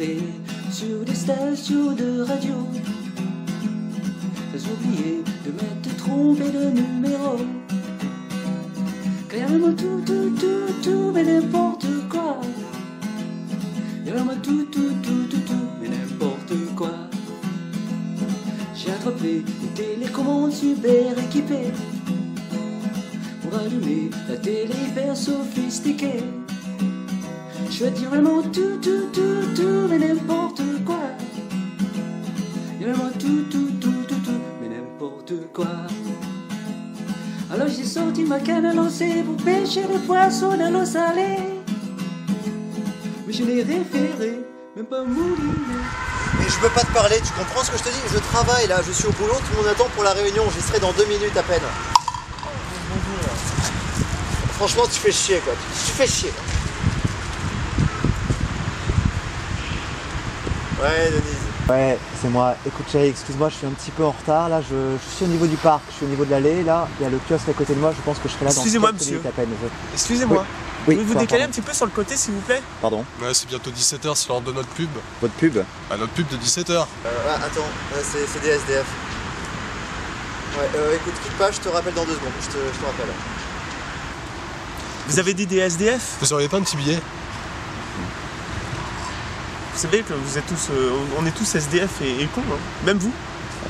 fait sur des stations de radio. T'as oublié de mettre trompé de numéro. Quand y'a vraiment tout, mais n'importe quoi. Y'a vraiment tout, mais n'importe quoi. J'ai attrapé une télécommande super équipée pour allumer la télé hyper sophistiquée. Je veux dire vraiment tout, mais n'importe quoi. Y'a vraiment tout, mais n'importe quoi. Alors j'ai sorti ma canne à lancer pour pêcher des poissons dans l'eau salée. Mais je l'ai référé, même pas mourir. Mais je peux pas te parler, tu comprends ce que je te dis? Je travaille là, je suis au boulot, tout le monde attend pour la réunion, j'y serai dans 2 minutes à peine. Franchement, tu fais chier quoi, tu fais chier. Ouais, Denise. Ouais, c'est moi. Écoute chérie, excuse-moi, je suis un petit peu en retard là, je suis au niveau du parc, je suis au niveau de l'allée, là, il y a le kiosque à côté de moi, je pense que je serai là dans quelques minutes à peine. Excusez-moi. Oui, Pouvez-vous décaler un petit peu sur le côté s'il vous plaît? Pardon? Ouais, c'est bientôt 17h, c'est l'heure de notre pub. Votre pub? Ah, notre pub de 17h. Attends, c'est des SDF. Ouais, écoute, quitte pas, je te rappelle dans 2 secondes, je te rappelle. Vous avez dit des SDF? Vous auriez pas un petit billet? Vous savez que vous êtes tous, on est tous SDF et cons, hein. Même vous.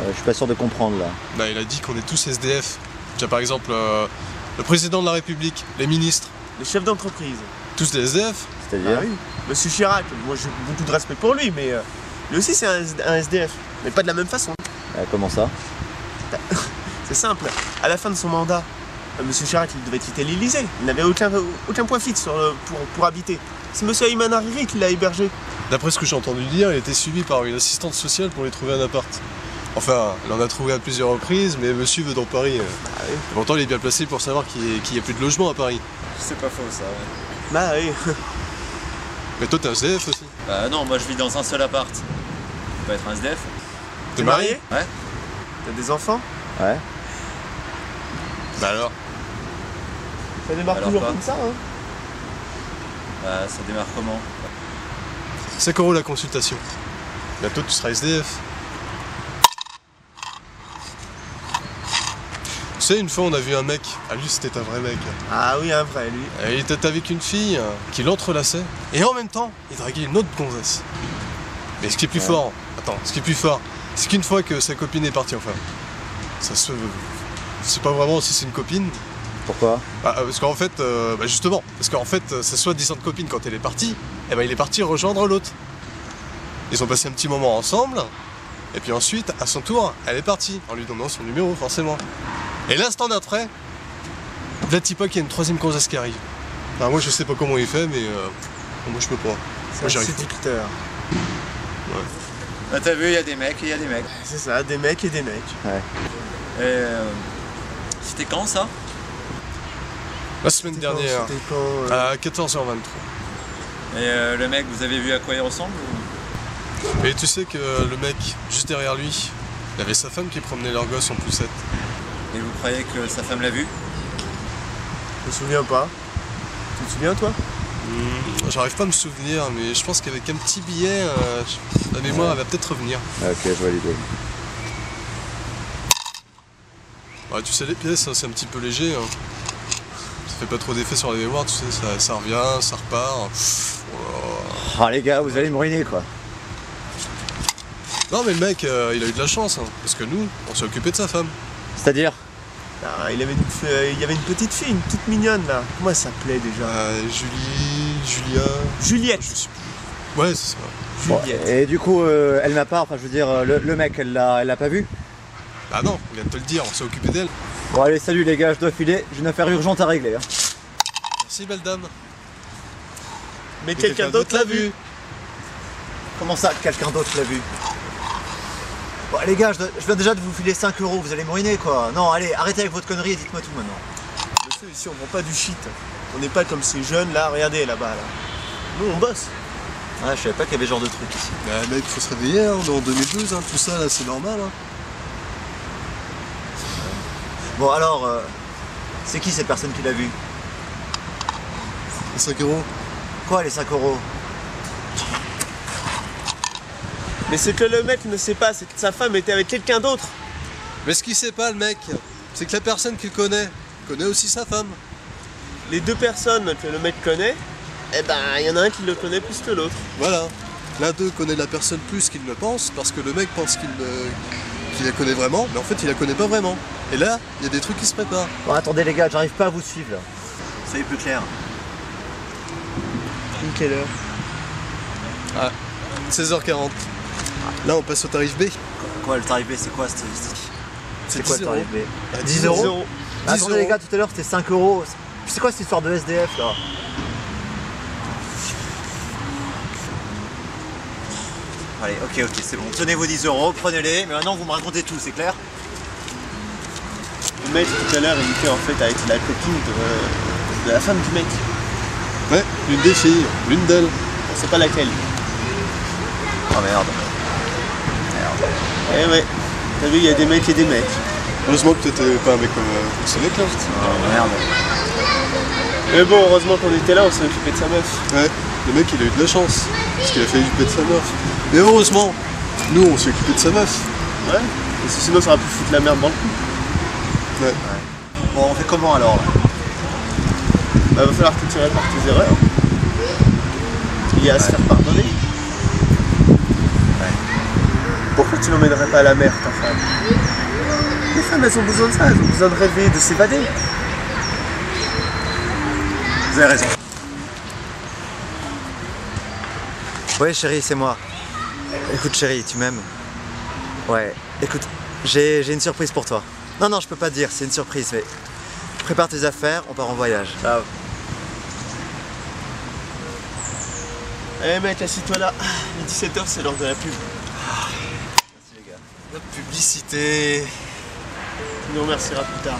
Je suis pas sûr de comprendre là. Bah, il a dit qu'on est tous SDF. Tiens, par exemple, le président de la République, les ministres. Les chefs d'entreprise. Tous des SDF? C'est-à-dire? Ah oui. Monsieur Chirac, moi j'ai beaucoup de respect pour lui, mais lui aussi c'est un SDF. Mais pas de la même façon. Comment ça? C'est simple. À la fin de son mandat, Monsieur Chirac il devait quitter l'Elysée. Il n'avait aucun point fixe pour habiter. C'est Monsieur Ayman Hariri qui l'a hébergé. D'après ce que j'ai entendu dire, il était suivi par une assistante sociale pour lui trouver un appart. Enfin, elle en a trouvé à plusieurs reprises, mais monsieur veut dans Paris. Ah oui. Pourtant, il est bien placé pour savoir qu'il n'y a plus de logement à Paris. C'est pas faux ça, ouais. Bah oui. Mais toi, t'es un SDF aussi. Bah non, moi je vis dans un seul appart. Tu peux être un SDF? T'es marié? Ouais. T'as des enfants? Ouais. Bah alors? Ça démarre Alors toujours pas. comme ça, hein? Bah ça démarre comment? 5 € la consultation. Bientôt, tu seras SDF. Tu sais, une fois, on a vu un mec. Ah, lui, c'était un vrai mec. Ah oui, un vrai, lui. Il était avec une fille qui l'entrelaçait. Et en même temps, il draguait une autre gonzesse. Mais ce qui est plus fort... Attends, ce qui est plus fort, c'est qu'une fois que sa copine est partie, enfin... Ça se... C'est pas vraiment si c'est une copine. Pourquoi? Parce qu'en fait, justement, parce qu'en fait, sa soi-disant copine, quand elle est partie, eh ben, il est parti rejoindre l'autre. Ils ont passé un petit moment ensemble, et puis ensuite, à son tour, elle est partie, en lui donnant son numéro, forcément. Et l'instant d'après, Vlatipa qui a une 3e gonzesse qui arrive. Enfin, moi, je sais pas comment il fait, mais moi, je peux pas. C'est Moi, un j'y arrive séducteur. pas. Ouais. Bah t'as vu, il y a des mecs et il y a des mecs. C'est ça, des mecs et des mecs. Ouais. Et c'était quand ça? La semaine dernière, C'était quand à 14h23. Et le mec, vous avez vu à quoi il ressemble ou... Et tu sais que le mec, juste derrière lui, il y avait sa femme qui promenait leur gosse en poussette. Et vous croyez que sa femme l'a vu? Je me souviens pas. Tu te souviens, toi? J'arrive pas à me souvenir, mais je pense qu'avec un petit billet, la mémoire elle va peut-être revenir. Ok, je vois l'idée. Ouais, tu sais, les pièces, hein, c'est un petit peu léger. Hein. Ça fait pas trop d'effet sur la mémoire, tu sais, ça revient, ça repart. Ah les gars, vous allez me ruiner quoi. Non, mais le mec, il a eu de la chance, hein, parce que nous, on s'est occupé de sa femme. C'est-à-dire? Ah, il y avait une petite fille, une toute mignonne là. Comment elle s'appelait déjà? Julia. Juliette. Je sais plus. Ouais, c'est ça. Juliette. Et du coup, elle n'a pas, enfin je veux dire, le mec, elle l'a pas vu? Ah non, on vient de te le dire, on s'est occupé d'elle. Bon allez, salut les gars, je dois filer, j'ai une affaire urgente à régler. Hein. Merci, belle dame. Mais quelqu'un d'autre l'a vu. Comment ça, quelqu'un d'autre l'a vu? Bon les gars, je viens déjà de vous filer 5 €, vous allez me ruiner quoi. Non, allez, arrêtez avec votre connerie et dites-moi tout maintenant. Monsieur, ici on vend pas du shit. On n'est pas comme ces jeunes là, regardez là-bas là. Nous on bosse. Ah, je savais pas qu'il y avait ce genre de truc ici. Bah, mec, faut se réveiller, hein, on est en 2012, hein, tout ça, là, c'est normal. Hein. Bon alors, c'est qui cette personne qui l'a vu? 5 €. Quoi les 5 €? Mais ce que le mec ne sait pas, c'est que sa femme était avec quelqu'un d'autre. Mais ce qu'il sait pas, le mec, c'est que la personne qu'il connaît aussi sa femme. Les deux personnes que le mec connaît, eh ben, il y en a un qui le connaît plus que l'autre. Voilà. L'un d'eux connaît la personne plus qu'il ne pense, parce que le mec pense qu'il la connaît vraiment, mais en fait il la connaît pas vraiment. Et là, il y a des trucs qui se préparent. Bon, attendez les gars, j'arrive pas à vous suivre là. Soyez plus clair. Quelle heure? Ah, 16h40. Là on passe au tarif B. Quoi, le tarif B, c'est quoi cette statistique? C'est quoi 10 le tarif B? 10 10 euros. euros. Bah, 10 attendez les euros. gars, tout à l'heure c'était 5 euros. C'est quoi cette histoire de SDF là? Allez, ok, c'est bon. Tenez vos 10 euros, prenez-les, mais maintenant vous me racontez tout, c'est clair? Le mec tout à l'heure il était en fait avec la copine de la femme du mec. Ouais, l'une des filles, l'une d'elles. On sait pas laquelle. Oh merde. Eh ouais, t'as vu, il y a des mecs et des mecs. Heureusement que t'étais pas un mec comme ce mec là. Oh merde. Mais bon, heureusement qu'on était là, on s'est occupé de sa meuf. Ouais, le mec il a eu de la chance, parce qu'il a failli occuper de sa meuf. Mais heureusement, nous on s'est occupé de sa meuf. Ouais, parce que sinon ça aurait pu foutre la merde dans le cul. Ouais. Bon, on fait comment alors là? Bah, va falloir que tu répares tes erreurs. Il y a à se faire pardonner. Pourquoi tu l'emmènerais pas à la mer, ta femme? Les femmes, elles ont besoin de ça, elles ont besoin de rêver, de s'évader. Vous avez raison. Ouais chérie, c'est moi. Écoute chérie, tu m'aimes? Ouais, écoute, j'ai une surprise pour toi. Non, je peux pas te dire, c'est une surprise, mais prépare tes affaires, on part en voyage. Ciao. Eh mec, assis-toi là. Il est 17h, c'est l'heure de la pub. Merci les gars. La publicité. Tu nous remercieras plus tard.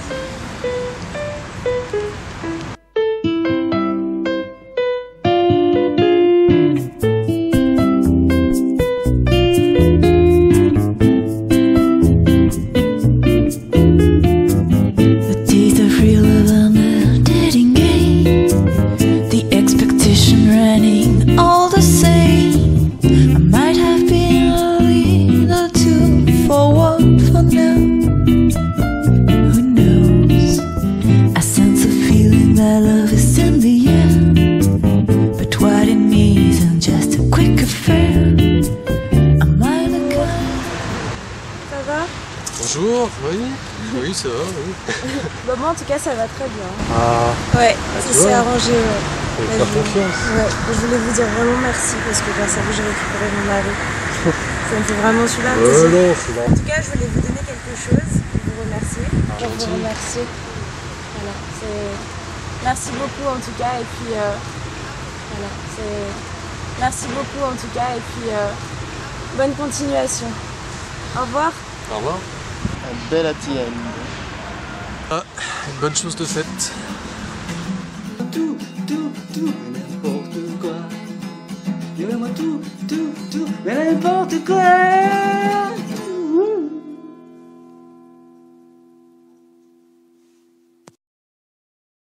Bonjour, oui, ça va, oui. Bah moi en tout cas ça va très bien. Ah, Ouais, ça tu s'est vois, arrangé. Ouais. faut Bah, faire confiance. Ouais, je voulais vous dire vraiment merci parce que grâce à vous j'ai récupéré mon mari. Ça me fait vraiment super plaisir. Non, c'est En tout cas je voulais vous donner quelque chose pour vous remercier. Pour vous remercier. Voilà, merci beaucoup en tout cas et puis voilà, merci beaucoup en tout cas et puis bonne continuation. Au revoir. Au revoir. Un bel happy end. Ah, une bonne chose de faite. Tout, mais n'importe quoi. Dis-moi tout, mais n'importe quoi.